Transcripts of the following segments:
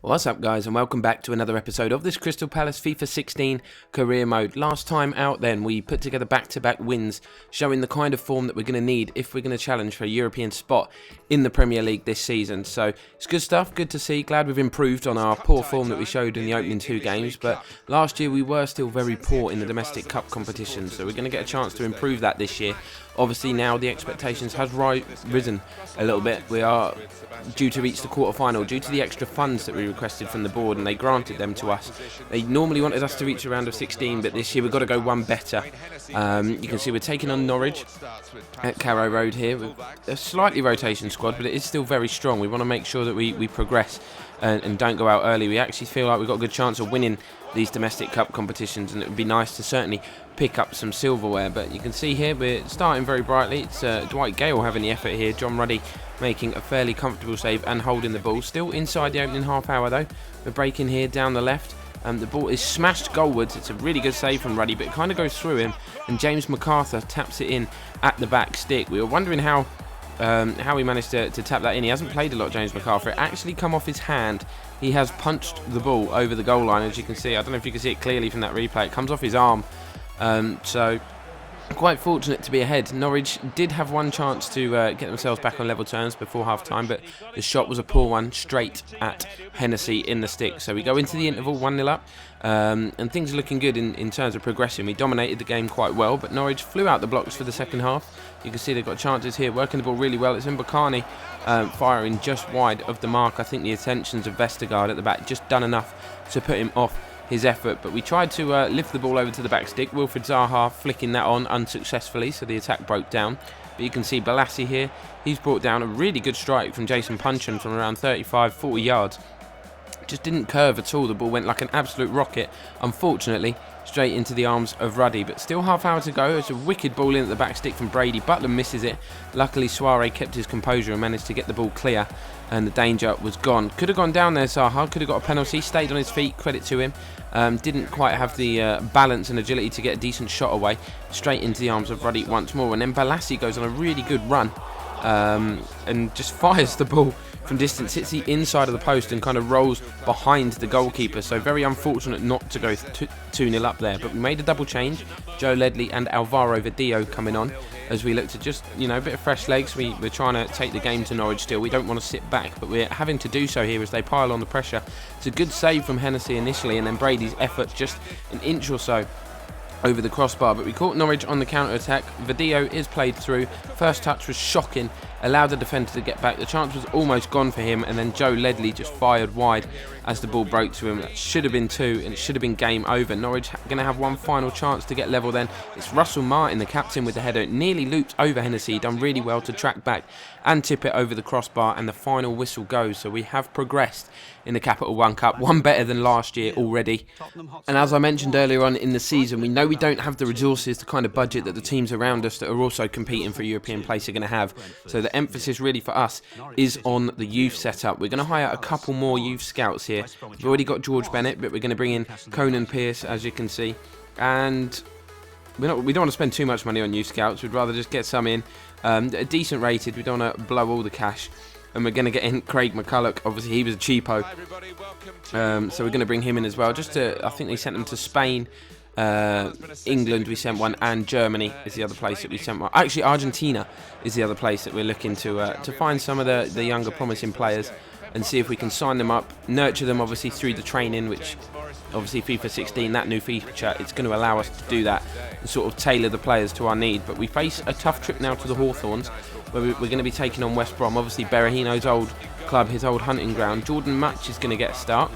What's up guys, and welcome back to another episode of this Crystal Palace FIFA 16 career mode. Last time out then we put together back-to-back wins showing the kind of form that we're going to need if we're going to challenge for a European spot in the Premier League this season. So it's good stuff, good to see, glad we've improved on our poor form that we showed in the opening two games, but last year we were still very poor in the domestic cup competition, so we're going to get a chance to improve that this year. Obviously now the expectations has risen a little bit. We are due to reach the quarter-final due to the extra funds that we requested from the board, and they granted them to us. They normally wanted us to reach a round of 16, but this year we've got to go one better. You can see we're taking on Norwich at Carrow Road here with a slightly rotation squad, but it is still very strong. We want to make sure that we progress and don't go out early. We actually feel like we've got a good chance of winning these domestic cup competitions, and it would be nice to certainly pick up some silverware. But you can see here we're starting very brightly. It's Dwight Gale having the effort here, John Ruddy making a fairly comfortable save and holding the ball. Still inside the opening half hour though. We're breaking here down the left. The ball is smashed goalwards. It's a really good save from Ruddy, but it kind of goes through him, and James MacArthur taps it in at the back stick. We were wondering how he managed to tap that in. He hasn't played a lot, James MacArthur. It actually come off his hand. He has punched the ball over the goal line, as you can see. I don't know if you can see it clearly from that replay. It comes off his arm. So quite fortunate to be ahead. Norwich did have one chance to get themselves back on level terms before half-time, but the shot was a poor one, straight at Hennessy in the stick. So we go into the interval 1-0 up, and things are looking good in terms of progression. We dominated the game quite well, but Norwich flew out the blocks for the second half. You can see they've got chances here, working the ball really well. It's Mbakani firing just wide of the mark. I think the attentions of Vestergaard at the back just done enough to put him off his effort, but we tried to lift the ball over to the back stick. Wilfried Zaha flicking that on unsuccessfully, so the attack broke down. But you can see Balassi here, he's brought down a really good strike from Jason Puncheon from around 35-40 yards. Just didn't curve at all. The ball went like an absolute rocket, unfortunately straight into the arms of Ruddy. But still half hour to go. It's a wicked ball in at the back stick from Brady. Butler misses it. Luckily Suarez kept his composure and managed to get the ball clear, and the danger was gone. Could have gone down there, Zaha, could have got a penalty. Stayed on his feet, credit to him. Didn't quite have the balance and agility to get a decent shot away. Straight into the arms of Ruddy once more, and then Balassi goes on a really good run and just fires the ball from distance, hits the inside of the post and kind of rolls behind the goalkeeper. So very unfortunate not to go 2-0 up there, but we made a double change. Joe Ledley and Alvaro Vidillo coming on as we look to just, a bit of fresh legs. We're trying to take the game to Norwich still. We don't want to sit back, but we're having to do so here as they pile on the pressure. It's a good save from Hennessy initially, and then Brady's effort just an inch or so over the crossbar, but we caught Norwich on the counter-attack. Vidillo is played through. First touch was shocking, allowed the defender to get back. The chance was almost gone for him, and then Joe Ledley just fired wide as the ball broke to him. That should have been two, and it should have been game over. Norwich going to have one final chance to get level then. It's Russell Martin, the captain, with the header. It nearly looped over Hennessy, done really well to track back and tip it over the crossbar, and the final whistle goes. So we have progressed in the Capital One Cup, one better than last year already. And as I mentioned earlier on in the season, we know we don't have the resources, the kind of budget that the teams around us that are also competing for European place are going to have. So the emphasis really for us is on the youth setup. We're going to hire a couple more youth scouts here. We've already got George Bennett, but we're going to bring in Conan Pearce, as you can see. And we don't want to spend too much money on youth scouts. We'd rather just get some in, decent rated. We don't want to blow all the cash. And we're going to get in Craig McCulloch. Obviously, he was a cheapo. So we're going to bring him in as well. I think they sent them to Spain, England we sent one, and Germany is the other place that we sent one. Actually, Argentina is the other place that we're looking to find some of the younger promising players and see if we can sign them up, nurture them obviously through the training, which obviously FIFA 16, that new feature, it's going to allow us to do that and sort of tailor the players to our need. But we face a tough trip now to the Hawthorns, where we're going to be taking on West Brom. Obviously Berahino's old club, his old hunting ground. Jordan Much is going to get a start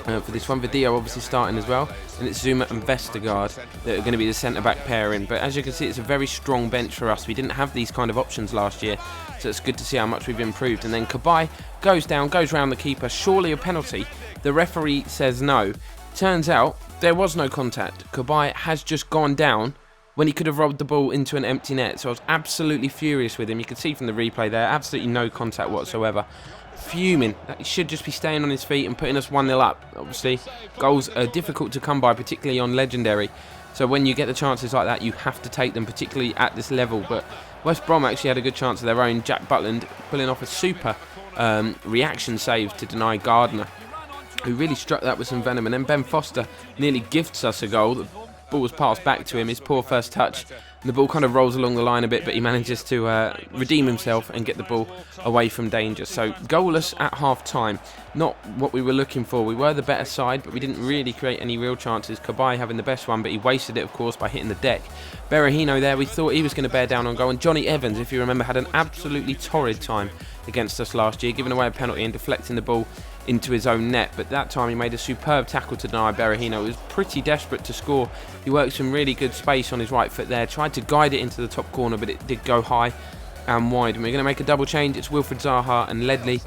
for this one. Vidillo obviously starting as well, and it's Zuma and Vestergaard that are going to be the centre-back pairing. But as you can see, it's a very strong bench for us. We didn't have these kind of options last year, so it's good to see how much we've improved. And then Cabaye goes down, goes round the keeper, surely a penalty. The referee says no. Turns out there was no contact. Cabaye has just gone down when he could have rolled the ball into an empty net. So I was absolutely furious with him. You can see from the replay there, absolutely no contact whatsoever. Fuming. He should just be staying on his feet and putting us 1-0 up. Obviously, goals are difficult to come by, particularly on Legendary. So when you get the chances like that, you have to take them, particularly at this level. But West Brom actually had a good chance of their own. Jack Butland pulling off a super reaction save to deny Gardner who really struck that with some venom, and then Ben Foster nearly gifts us a goal. The ball was passed back to him, his poor first touch, and the ball kind of rolls along the line a bit, but he manages to redeem himself and get the ball away from danger. So goalless at half-time, not what we were looking for. We were the better side, but we didn't really create any real chances. Cabaye having the best one, but he wasted it, of course, by hitting the deck. Berahino there, we thought he was going to bear down on goal, and Johnny Evans, if you remember, had an absolutely torrid time against us last year, giving away a penalty and deflecting the ball into his own net, but that time he made a superb tackle to deny Berahino. He was pretty desperate to score. He worked some really good space on his right foot there, tried to guide it into the top corner, but it did go high and wide. And we're going to make a double change. It's Wilfred Zaha and Ledley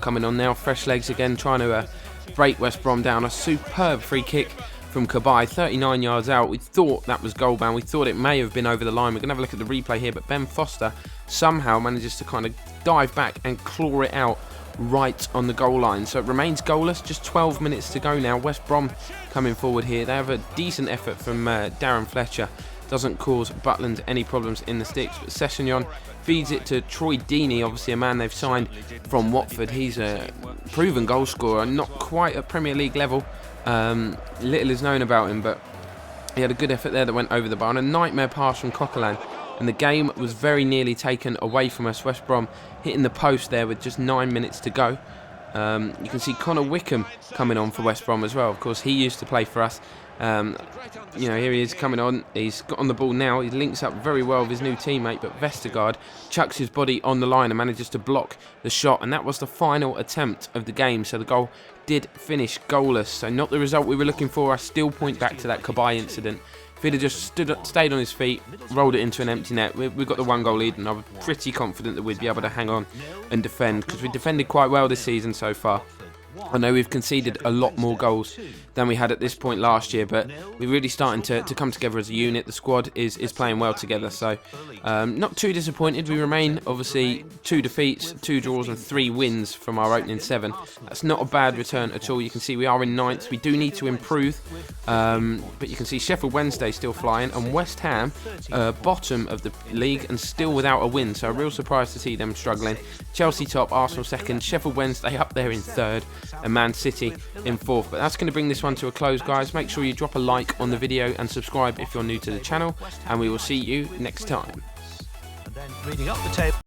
coming on now, fresh legs again, trying to break West Brom down. A superb free kick from Cabaye, 39 yards out. We thought that was goal bound. We thought it may have been over the line. We're going to have a look at the replay here, but Ben Foster somehow manages to kind of dive back and claw it out right on the goal line. So it remains goalless, just 12 minutes to go now. West Brom coming forward here. They have a decent effort from Darren Fletcher. Doesn't cause Butland any problems in the sticks, but Sessegnon feeds it to Troy Deeney, obviously a man they've signed from Watford. He's a proven goal scorer, not quite at Premier League level. Little is known about him, but he had a good effort there that went over the bar, and a nightmare pass from Coquelin, and the game was very nearly taken away from us. West Brom hitting the post there with just 9 minutes to go. You can see Connor Wickham coming on for West Brom as well. Of course, he used to play for us. You know, here he is coming on. He's got on the ball now. He links up very well with his new teammate, but Vestergaard chucks his body on the line and manages to block the shot, and that was the final attempt of the game. So the goal did finish goalless. So not the result we were looking for. I still point back to that Cabaye incident. If he'd have just stayed on his feet, rolled it into an empty net, we've got the 1-goal lead, and I was pretty confident that we'd be able to hang on and defend, because we defended quite well this season so far. I know we've conceded a lot more goals than we had at this point last year, but we're really starting to come together as a unit. The squad is playing well together, so not too disappointed. We remain, obviously, 2 defeats, 2 draws and 3 wins from our opening 7. That's not a bad return at all. You can see we are in 9th. We do need to improve, but you can see Sheffield Wednesday still flying, and West Ham bottom of the league and still without a win, so a real surprise to see them struggling. Chelsea top, Arsenal second, Sheffield Wednesday up there in 3rd, and Man City in 4th. But that's going to bring this one to a close, guys. Make sure you drop a like on the video and subscribe if you're new to the channel, and we will see you next time.